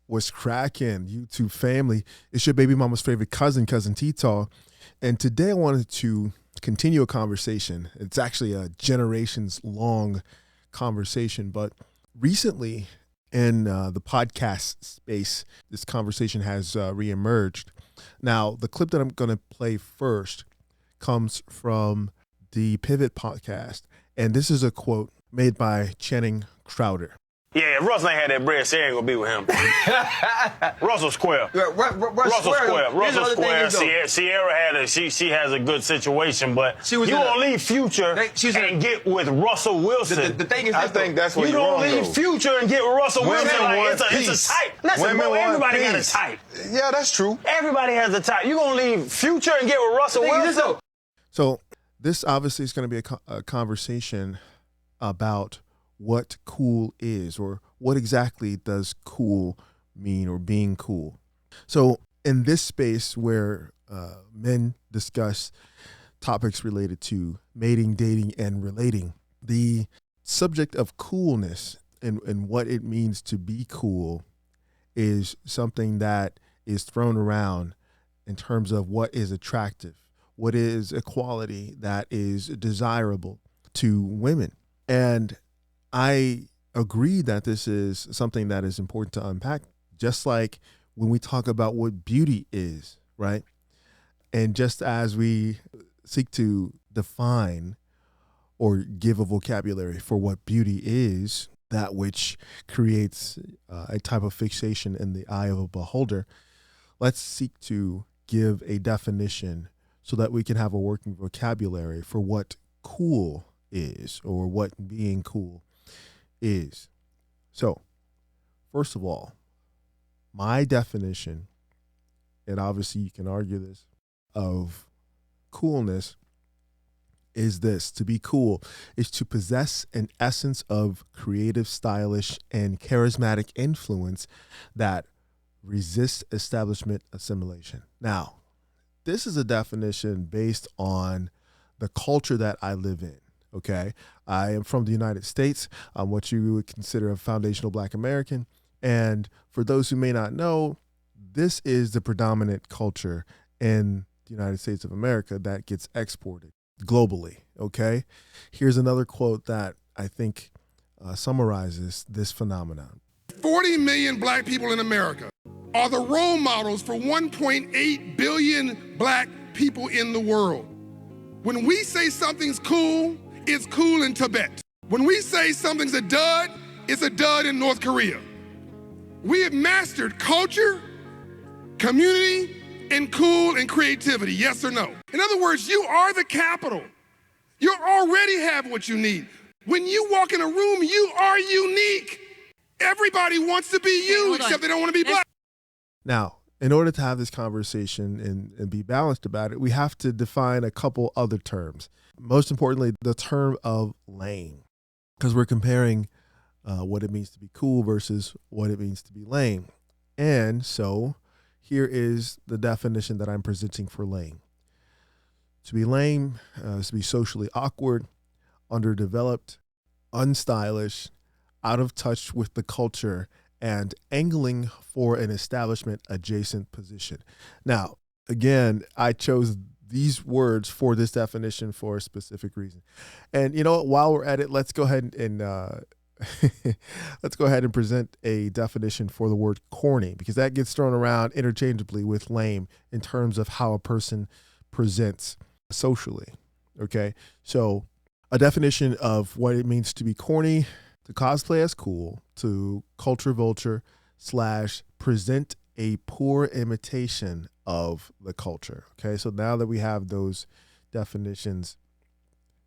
What's cracking, YouTube family? It's your baby mama's favorite cousin Tito. And today I wanted to continue a conversation. It's actually a generations long conversation, but recently in the podcast space, this conversation has reemerged. Now, the clip that I'm going to play first comes from the Pivot podcast, and this is a quote made by Channing Crowder. Yeah, if Russell ain't had that bread, Ciara ain't gonna be with him. Russell Square. Russell Square. Ciara she has a good situation, but you gonna leave Future and get with Russell Wilson. The thing is, I think that's what you you're don't leave Future and get with Russell Wilson. It's a type. Listen, bro, everybody got a type. Yeah, that's true. Everybody has a type. You gonna leave Future and get with Russell Wilson? So this obviously is going to be a conversation about what cool is, or what exactly does cool mean, or being cool. So in this space where men discuss topics related to mating, dating, and relating, the subject of coolness and what it means to be cool is something that is thrown around in terms of what is attractive, what is a quality that is desirable to women. And I agree that this is something that is important to unpack, just like when we talk about what beauty is, right? And just as we seek to define or give a vocabulary for what beauty is, that which creates a type of fixation in the eye of a beholder, let's seek to give a definition so that we can have a working vocabulary for what cool is, or what being cool is. So, first of all, my definition, and obviously you can argue this, of coolness is this: to be cool is to possess an essence of creative, stylish, and charismatic influence that resists establishment assimilation. Now, this is a definition based on the culture that I live in. Okay, I am from the United States. I'm what you would consider a foundational Black American. And for those who may not know, this is the predominant culture in the United States of America that gets exported globally. Okay, here's another quote that I think summarizes this phenomenon. 40 million Black people in America are the role models for 1.8 billion Black people in the world. When we say something's cool, it's cool in Tibet. When we say something's a dud, it's a dud in North Korea. We have mastered culture, community, and cool and creativity, yes or no? In other words, you are the capital. You already have what you need. When you walk in a room, you are unique. Everybody wants to be you, except they don't want to be Black. Now, in order to have this conversation and be balanced about it, we have to define a couple other terms. Most importantly, the term of lame, because we're comparing what it means to be cool versus what it means to be lame. And so here is the definition that I'm presenting for lame. To be lame is to be socially awkward, underdeveloped, unstylish, out of touch with the culture, and angling for an establishment adjacent position. Now, again, I chose these words for this definition for a specific reason. And you know what, while we're at it, let's go ahead and let's go ahead and present a definition for the word corny, because that gets thrown around interchangeably with lame in terms of how a person presents socially. Okay, so a definition of what it means to be corny: to cosplay as cool, to culture vulture / present a poor imitation of the culture. Okay, so now that we have those definitions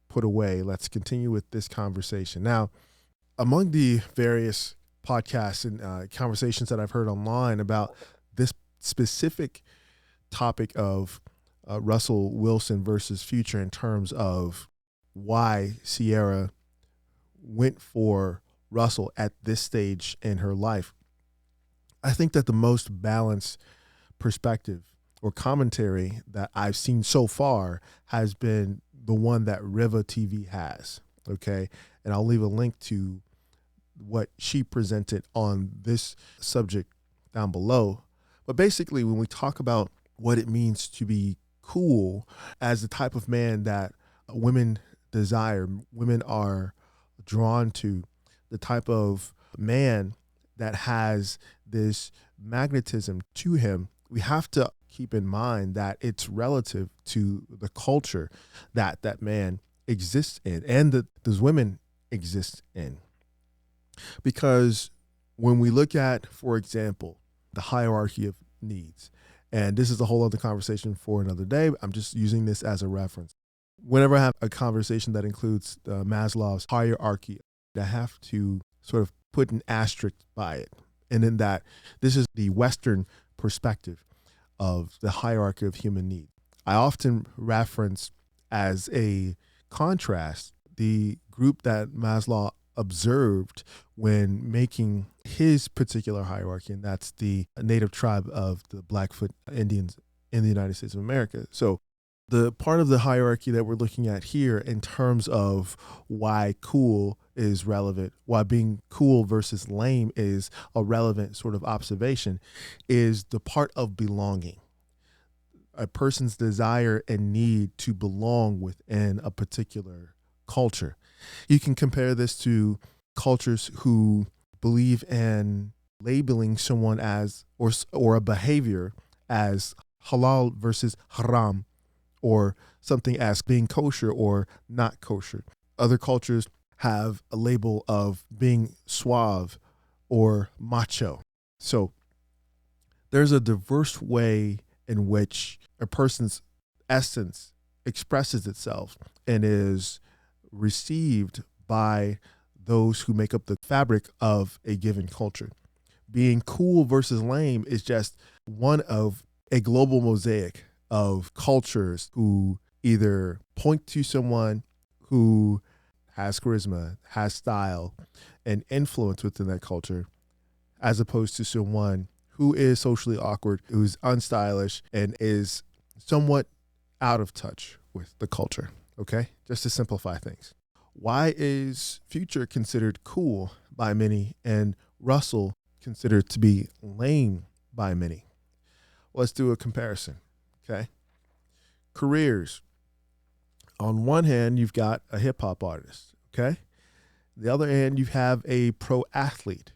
put away, let's continue with this conversation. Now, among the various podcasts and conversations that I've heard online about this specific topic of Russell Wilson versus Future, in terms of why Ciara went for Russell at this stage in her life, I think that the most balanced perspective or commentary that I've seen so far has been the one that Riva TV has. Okay, and I'll leave a link to what she presented on this subject down below. But basically, when we talk about what it means to be cool as the type of man that women desire, women are drawn to, the type of man that has this magnetism to him, we have to keep in mind that it's relative to the culture that that man exists in and that those women exist in. Because when we look at, for example, the hierarchy of needs, and this is a whole other conversation for another day, I'm just using this as a reference. Whenever I have a conversation that includes Maslow's hierarchy, I have to sort of put an asterisk by it. And in that, this is the Western perspective of the hierarchy of human needs. I often reference as a contrast the group that Maslow observed when making his particular hierarchy, and that's the native tribe of the Blackfoot Indians in the United States of America. So the part of the hierarchy that we're looking at here in terms of why cool is relevant, why being cool versus lame is a relevant sort of observation, is the part of belonging. A person's desire and need to belong within a particular culture. You can compare this to cultures who believe in labeling someone as, or a behavior as halal versus haram, or something as being kosher or not kosher. Other cultures have a label of being suave or macho. So there's a diverse way in which a person's essence expresses itself and is received by those who make up the fabric of a given culture. Being cool versus lame is just one of a global mosaic of cultures who either point to someone who has charisma, has style, and influence within that culture, as opposed to someone who is socially awkward, who's unstylish, and is somewhat out of touch with the culture. Okay? Just to simplify things. Why is Future considered cool by many and Russell considered to be lame by many? Let's do a comparison. Okay. Careers. On one hand, you've got a hip hop artist. Okay. The other hand, you have a pro athlete.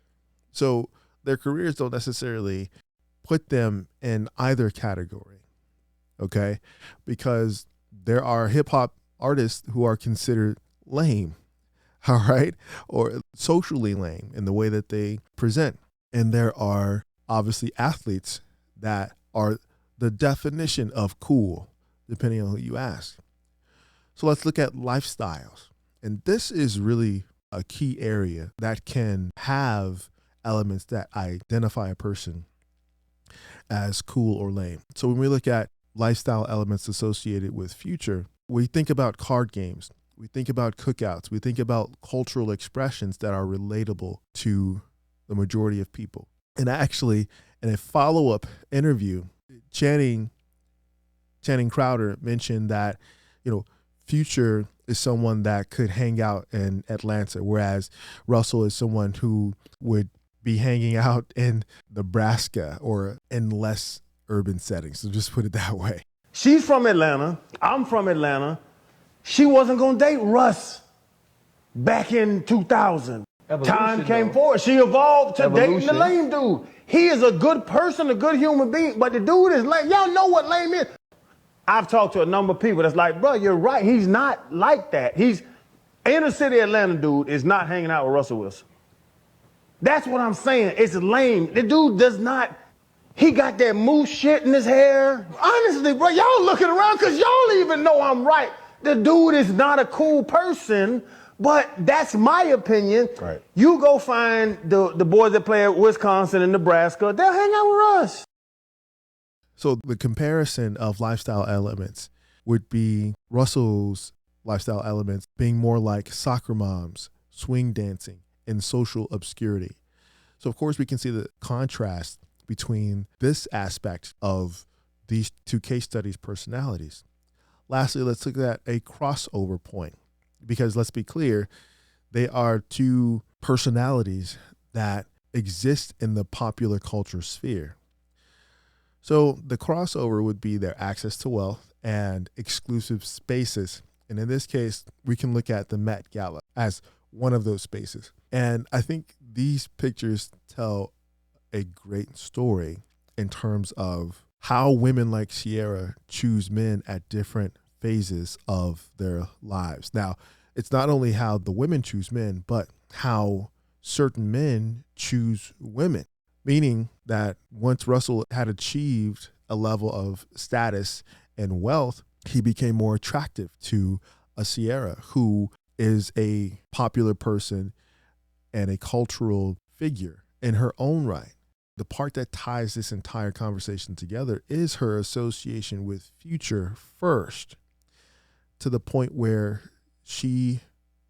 So their careers don't necessarily put them in either category. Okay. Because there are hip hop artists who are considered lame. All right. Or socially lame in the way that they present. And there are obviously athletes that are the definition of cool, depending on who you ask. So let's look at lifestyles. And this is really a key area that can have elements that identify a person as cool or lame. So when we look at lifestyle elements associated with Future, we think about card games, we think about cookouts, we think about cultural expressions that are relatable to the majority of people. And actually, in a follow-up interview, Channing Crowder mentioned that, Future is someone that could hang out in Atlanta, whereas Russell is someone who would be hanging out in Nebraska or in less urban settings. So just put it that way. She's from Atlanta. I'm from Atlanta. She wasn't going to date Russ back in 2000. Time came forward. She evolved to dating the lame dude. He is a good person, a good human being, but the dude is lame. Y'all know what lame is. I've talked to a number of people that's like, bro, you're right. He's not like that. He's inner city Atlanta dude is not hanging out with Russell Wilson. That's what I'm saying. It's lame. The dude does not, he got that moose shit in his hair. Honestly, bro, y'all looking around because y'all even know I'm right. The dude is not a cool person. But that's my opinion. Right. You go find the boys that play at Wisconsin and Nebraska, they'll hang out with us. So the comparison of lifestyle elements would be Russell's lifestyle elements being more like soccer moms, swing dancing, and social obscurity. So of course we can see the contrast between this aspect of these two case studies' personalities. Lastly, let's look at a crossover point. Because let's be clear, they are two personalities that exist in the popular culture sphere. So the crossover would be their access to wealth and exclusive spaces. And in this case, we can look at the Met Gala as one of those spaces. And I think these pictures tell a great story in terms of how women like Ciara choose men at different phases of their lives. Now, it's not only how the women choose men, but how certain men choose women, meaning that once Russell had achieved a level of status and wealth, he became more attractive to a Ciara, who is a popular person and a cultural figure in her own right. The part that ties this entire conversation together is her association with Future first, to the point where she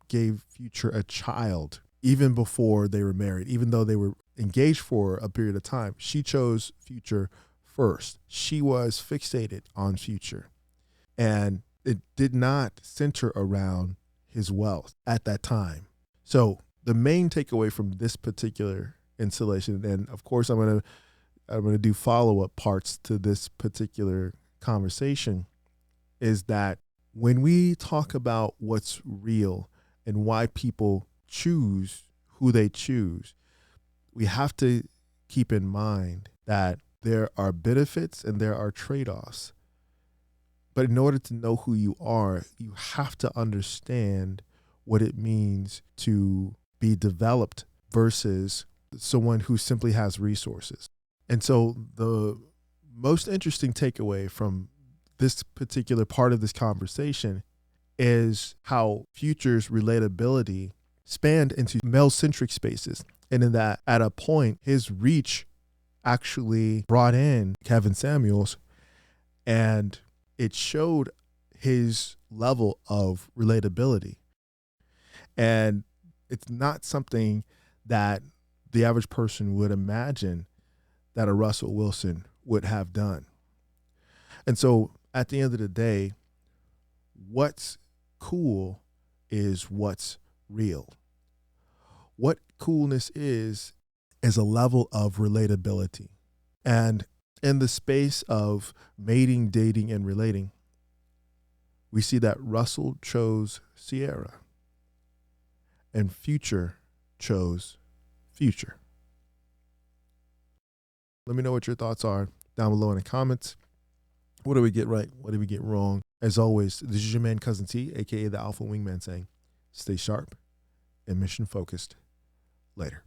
gave Future a child even before they were married. Even though they were engaged for a period of time, she chose Future first. She was fixated on Future, and it did not center around his wealth at that time. So the main takeaway from this particular installation, and of course I'm gonna do follow-up parts to this particular conversation, is that when we talk about what's real and why people choose who they choose, we have to keep in mind that there are benefits and there are trade-offs. But in order to know who you are, you have to understand what it means to be developed versus someone who simply has resources. And so the most interesting takeaway from this particular part of this conversation is how Future's relatability spanned into male-centric spaces. And in that, at a point, his reach actually brought in Kevin Samuels, and it showed his level of relatability. And it's not something that the average person would imagine that a Russell Wilson would have done. And so at the end of the day, what's cool is what's real. What coolness is a level of relatability. And in the space of mating, dating, and relating, we see that Russell chose Ciara and Future chose Future. Let me know what your thoughts are down below in the comments. What did we get right? What did we get wrong? As always, this is your man, Cousin T, aka the Alpha Wingman, saying, stay sharp and mission focused. Later.